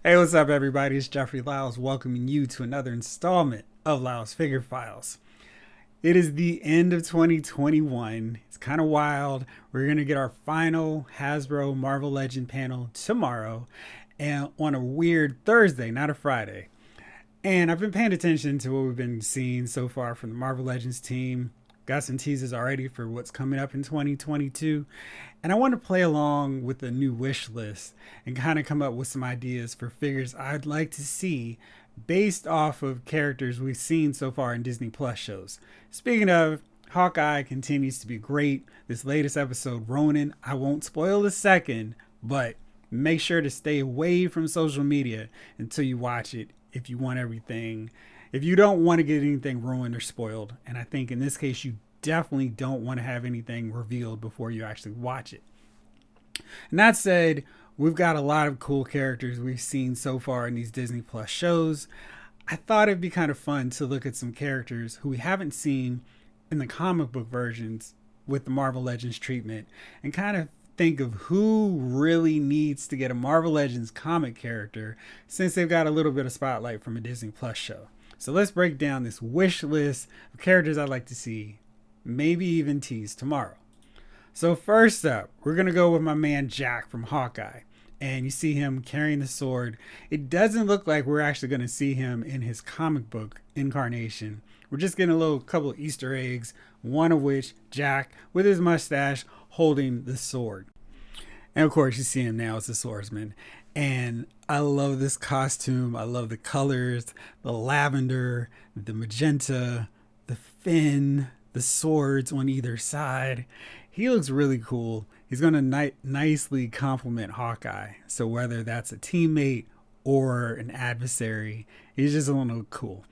Hey, what's up, everybody? It's Jeffrey Lyles welcoming you to another installment of Lyles Figure Files. It is the end of 2021. It's kind of wild. We're going to get our final Hasbro Marvel Legend panel tomorrow and on a weird Thursday, not a Friday. And I've been paying attention to what we've been seeing so far from the Marvel Legends team. Got some teasers already for what's coming up in 2022. And I want to play along with the new wish list and kind of come up with some ideas for figures I'd like to see based off of characters we've seen so far in Disney Plus shows. Speaking of, Hawkeye continues to be great. This latest episode, Ronin, I won't spoil the second, but make sure to stay away from social media until you watch it if you want everything. If you don't want to get anything ruined or spoiled, and I think in this case you definitely don't want to have anything revealed before you actually watch it. And that said, we've got a lot of cool characters we've seen so far in these Disney Plus shows. I thought it'd be kind of fun to look at some characters who we haven't seen in the comic book versions with the Marvel Legends treatment and kind of think of who really needs to get a Marvel Legends comic character since they've got a little bit of spotlight from a Disney Plus show. So let's break down this wish list of characters I'd like to see, maybe even tease tomorrow. So first up, we're going to go with my man Jack from Hawkeye. And you see him carrying the sword. It doesn't look like we're actually going to see him in his comic book incarnation. We're just getting a couple of Easter eggs, one of which Jack with his mustache holding the sword. And of course you see him now as the Swordsman. And I love this costume. I love the colors, the lavender, the magenta, the fin, the swords on either side. He looks really cool. He's going to nicely complement Hawkeye. So whether that's a teammate or an adversary, he's just going to look cool.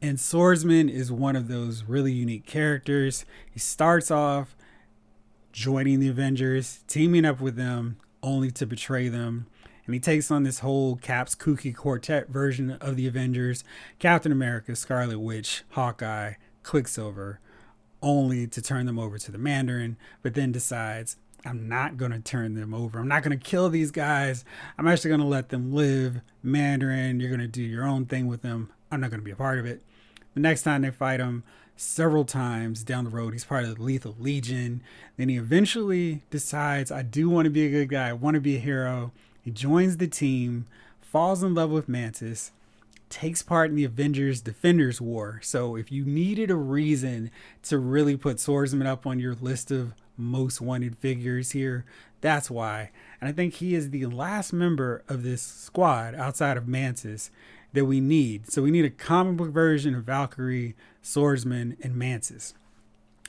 And Swordsman is one of those really unique characters. He starts off joining the Avengers, teaming up with them, only to betray them. And he takes on this whole Cap's kooky quartet version of the Avengers, Captain America, Scarlet Witch, Hawkeye, Quicksilver, only to turn them over to the Mandarin, but then decides, I'm not going to turn them over. I'm not going to kill these guys. I'm actually going to let them live. Mandarin, you're going to do your own thing with them. I'm not going to be a part of it. The next time they fight him, several times down the road, he's part of the Lethal Legion. Then he eventually decides, I do want to be a good guy. I want to be a hero. He joins the team, falls in love with Mantis, takes part in the Avengers Defenders War. So if you needed a reason to really put Swordsman up on your list of most wanted figures here, that's why. And I think he is the last member of this squad outside of Mantis that we need. So we need a comic book version of Valkyrie, Swordsman, and Mantis.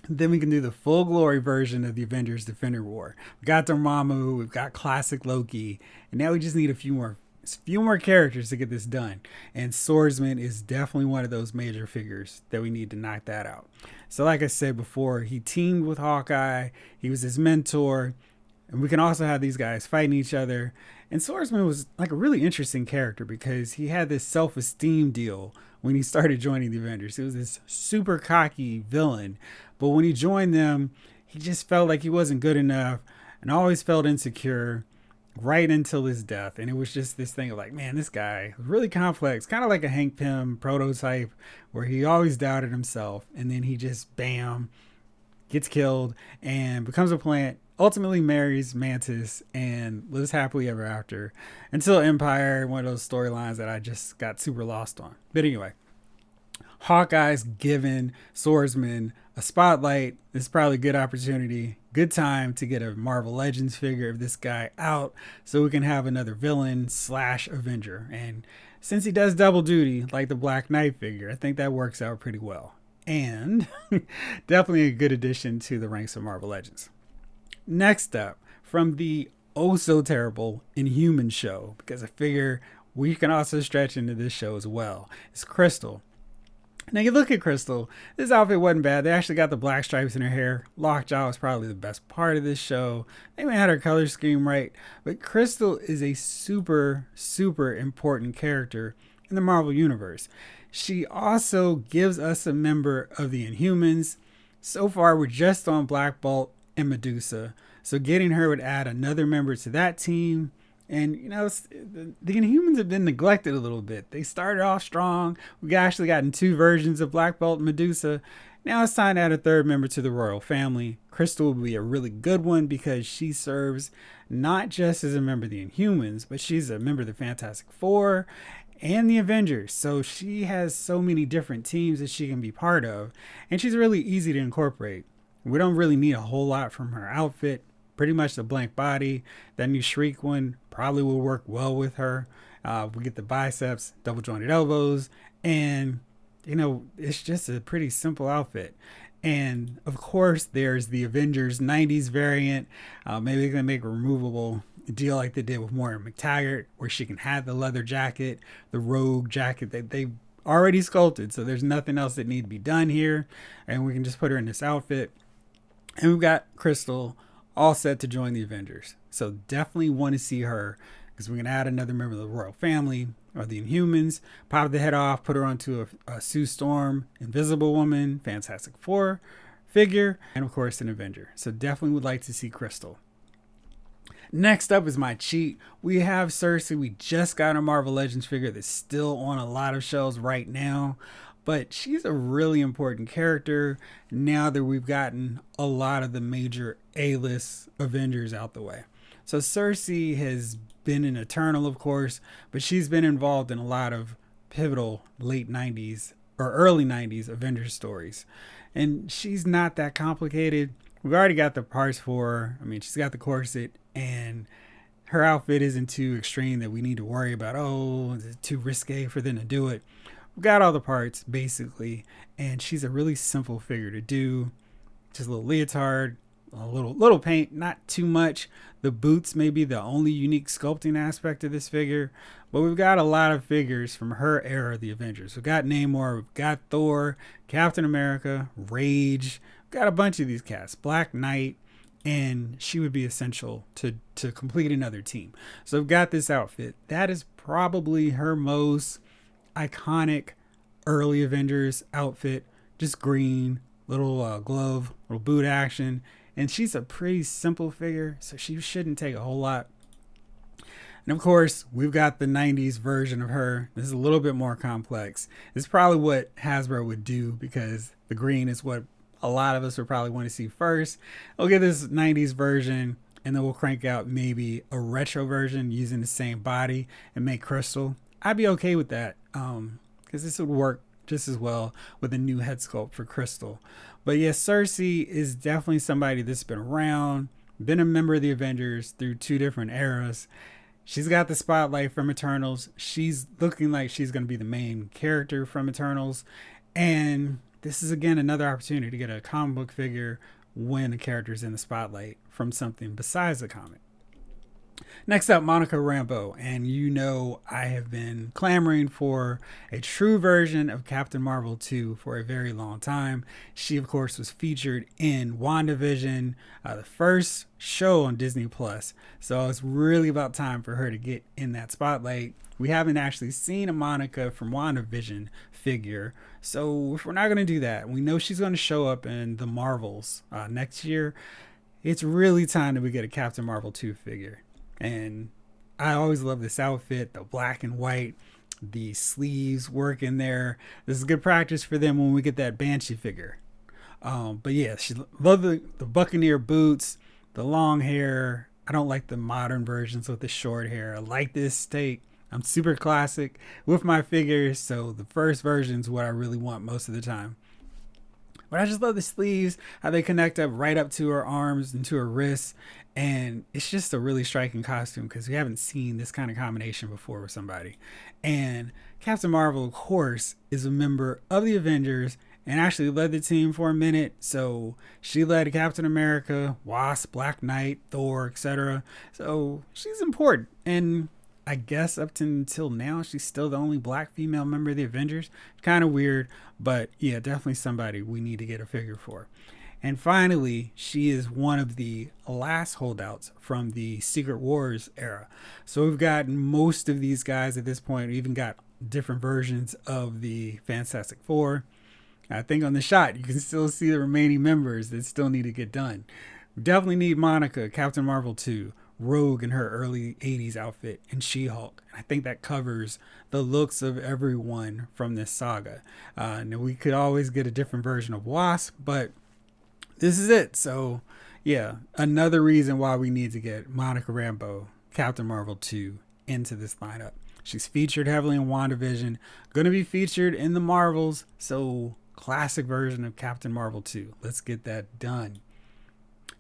Then we can do the full glory version of the Avengers Defender War. We got Dormammu, we've got classic Loki, and now we just need a few more characters to get this done. And Swordsman is definitely one of those major figures that we need to knock that out. So like I said before, he teamed with Hawkeye, he was his mentor, and we can also have these guys fighting each other. And Swordsman was like a really interesting character because he had this self-esteem deal when he started joining the Avengers. He was this super cocky villain, but when he joined them, he just felt like he wasn't good enough and always felt insecure right until his death. And it was just this thing of like, man, this guy was really complex, kind of like a Hank Pym prototype where he always doubted himself. And then he just, bam, gets killed and becomes a plant, ultimately marries Mantis and lives happily ever after until Empire, one of those storylines that I just got super lost on. But anyway, Hawkeye's given Swordsman a spotlight. This is probably a good opportunity, good time to get a Marvel Legends figure of this guy out so we can have another villain / Avenger. And since he does double duty like the Black Knight figure, I think that works out pretty well. And definitely a good addition to the ranks of Marvel Legends. Next up, from the oh so terrible Inhuman show, because I figure we can also stretch into this show as well, is Crystal. Now you look at Crystal, this outfit wasn't bad. They actually got the black stripes in her hair. Lockjaw was probably the best part of this show. They even had her color scheme right. But Crystal is a super, super important character in the Marvel Universe. She also gives us a member of the Inhumans. So far, we're just on Black Bolt and Medusa. So getting her would add another member to that team And, the Inhumans have been neglected a little bit. They started off strong. We actually gotten 2 versions of Black Belt and Medusa. Now it's time to add a 3rd member to the royal family. Crystal will be a really good one because she serves not just as a member of the Inhumans, but she's a member of the Fantastic Four and the Avengers. So she has so many different teams that she can be part of. And she's really easy to incorporate. We don't really need a whole lot from her outfit. Pretty much the blank body. That new Shriek one probably will work well with her. We get the biceps, double jointed elbows, and it's just a pretty simple outfit. And of course, there's the Avengers 90s variant. Maybe they're gonna make a removable deal like they did with Moira McTaggart, where she can have the leather jacket, the rogue jacket that they already sculpted. So there's nothing else that need to be done here, and we can just put her in this outfit. And we've got Crystal all set to join the Avengers. So definitely want to see her because we're going to add another member of the royal family or the Inhumans, pop the head off, put her onto a Sue Storm, Invisible Woman, Fantastic Four figure, and of course an Avenger. So definitely would like to see Crystal. Next up is my cheat. We have Cersei. We just got a Marvel Legends figure that's still on a lot of shelves right now. But she's a really important character now that we've gotten a lot of the major A-list Avengers out the way. So Cersei has been in Eternal, of course, but she's been involved in a lot of pivotal late 90s or early 90s Avengers stories. And she's not that complicated. We've already got the parts for her. I mean, she's got the corset, and her outfit isn't too extreme that we need to worry about, is it too risque for them to do it? We've got all the parts basically, and she's a really simple figure to do. Just a little leotard, a little paint, not too much. The boots may be the only unique sculpting aspect of this figure, but we've got a lot of figures from her era of the Avengers. We've got Namor, we've got Thor, Captain America, Rage. We've got a bunch of these cats, Black Knight, and she would be essential to complete another team. So we've got this outfit. That is probably her most iconic early Avengers outfit. Just green, little glove, little boot action, and she's a pretty simple figure, so she shouldn't take a whole lot. And of course, we've got the 90s version of her. This is a little bit more complex. It's probably what Hasbro would do because the green is what a lot of us would probably want to see first. We'll get this 90s version, and then we'll crank out maybe a retro version using the same body and make Crystal. I'd be okay with that because this would work just as well with a new head sculpt for Crystal. But yes, Cersei is definitely somebody that's been around, been a member of the Avengers through 2 different eras. She's got the spotlight from Eternals. She's looking like she's going to be the main character from Eternals. And this is, again, another opportunity to get a comic book figure when a character's in the spotlight from something besides the comic. Next up, Monica Rambeau, and I have been clamoring for a true version of Captain Marvel 2 for a very long time. She, of course, was featured in WandaVision, the first show on Disney+. So it's really about time for her to get in that spotlight. We haven't actually seen a Monica from WandaVision figure, so if we're not going to do that, we know she's going to show up in the Marvels next year. It's really time that we get a Captain Marvel 2 figure. And I always love this outfit, the black and white, the sleeves work in there. This is good practice for them when we get that Banshee figure. But yeah, she love the Buccaneer boots, the long hair. I don't like the modern versions with the short hair. I like this take. I'm super classic with my figures, so the first version is what I really want most of the time. But I just love the sleeves, how they connect up right up to her arms and to her wrists. And it's just a really striking costume because we haven't seen this kind of combination before with somebody. And Captain Marvel, of course, is a member of the Avengers and actually led the team for a minute. So she led Captain America, Wasp, Black Knight, Thor, etc. So she's important. And I guess up to until now, she's still the only black female member of the Avengers. Kind of weird, but yeah, definitely somebody we need to get a figure for. And finally, she is one of the last holdouts from the Secret Wars era. So we've got most of these guys at this point. We even got different versions of the Fantastic Four. I think on the shot, you can still see the remaining members that still need to get done. We definitely need Monica, Captain Marvel 2, Rogue in her early 80s outfit and She-Hulk. I think that covers the looks of everyone from this saga. Now we could always get a different version of Wasp, but this is it. So yeah, another reason why we need to get Monica Rambeau, Captain Marvel 2, into this lineup. She's featured heavily in WandaVision, going to be featured in the Marvels, so classic version of Captain Marvel 2. Let's get that done.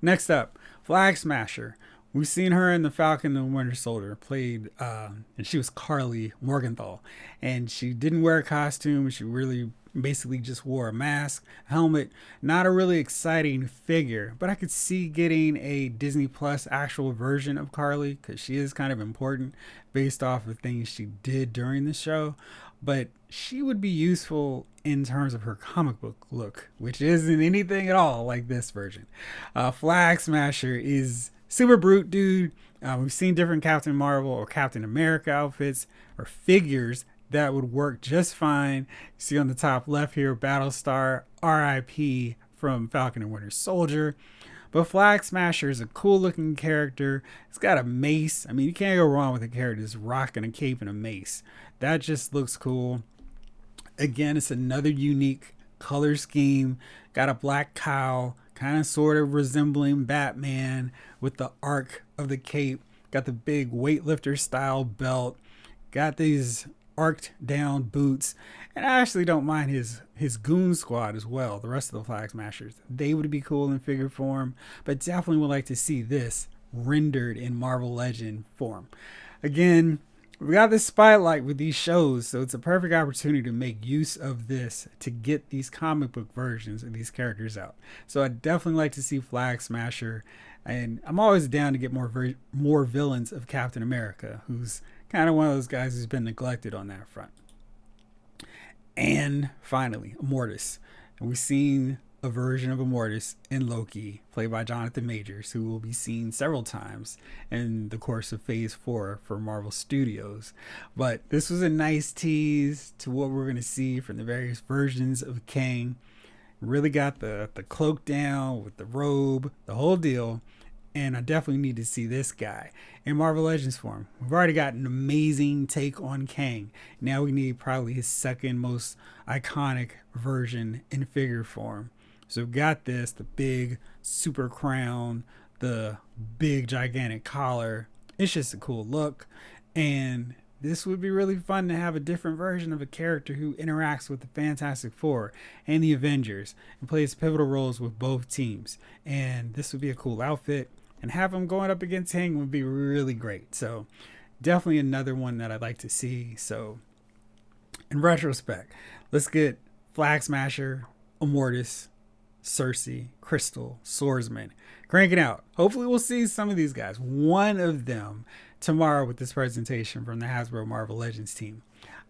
Next up, Flag Smasher. We've seen her in The Falcon and the Winter Soldier, played, and she was Carly Morgenthau. And she didn't wear a costume. She really basically just wore a mask, helmet. Not a really exciting figure, but I could see getting a Disney Plus actual version of Carly, because she is kind of important based off of things she did during the show. But she would be useful in terms of her comic book look, which isn't anything at all like this version. Flag Smasher is super brute dude. We've seen different Captain Marvel or Captain America outfits or figures that would work just fine. You see on the top left here, Battlestar RIP from Falcon and Winter Soldier. But Flag Smasher is a cool looking character. It's got a mace. I mean, you can't go wrong with a character that's rocking a cape and a mace. That just looks cool. Again, it's another unique color scheme. Got a black cowl, kind of sort of resembling Batman with the arc of the cape. Got the big weightlifter style belt. Got these arced down boots. And I actually don't mind his goon squad as well. The rest of the Flag Smashers. They would be cool in figure form. But definitely would like to see this rendered in Marvel Legend form. Again, we got this spotlight with these shows, so it's a perfect opportunity to make use of this to get these comic book versions of these characters out. So I'd definitely like to see Flag Smasher, and I'm always down to get more villains of Captain America, who's kind of one of those guys who's been neglected on that front. And finally, Mortis. And we've seen a version of a Mortis in Loki, played by Jonathan Majors, who will be seen several times in the course of Phase 4 for Marvel Studios. But this was a nice tease to what we're going to see from the various versions of Kang. Really got the cloak down with the robe, the whole deal. And I definitely need to see this guy in Marvel Legends form. We've already got an amazing take on Kang. Now we need probably his second most iconic version in figure form. So we've got this, the big super crown, the big gigantic collar. It's just a cool look. And this would be really fun to have a different version of a character who interacts with the Fantastic Four and the Avengers and plays pivotal roles with both teams. And this would be a cool outfit. And have him going up against Kang would be really great. So definitely another one that I'd like to see. So in retrospect, let's get Flag Smasher, Mortis, Cersei, Crystal, Swordsman. Crank it out. Hopefully we'll see some of these guys. One of them tomorrow with this presentation from the Hasbro Marvel Legends team.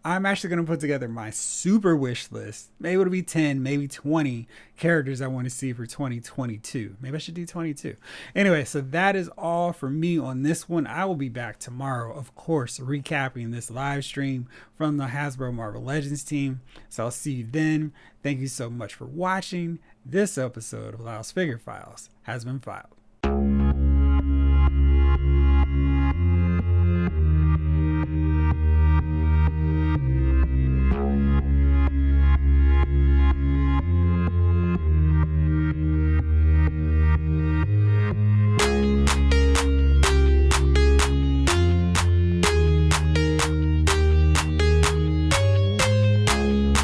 I'm actually going to put together my super wish list. Maybe it'll be 10, maybe 20 characters I want to see for 2022. Maybe I should do 22. Anyway, so that is all for me on this one. I will be back tomorrow, of course, recapping this live stream from the Hasbro Marvel Legends team. So I'll see you then. Thank you so much for watching. This episode of Lyles Figure Files has been filed.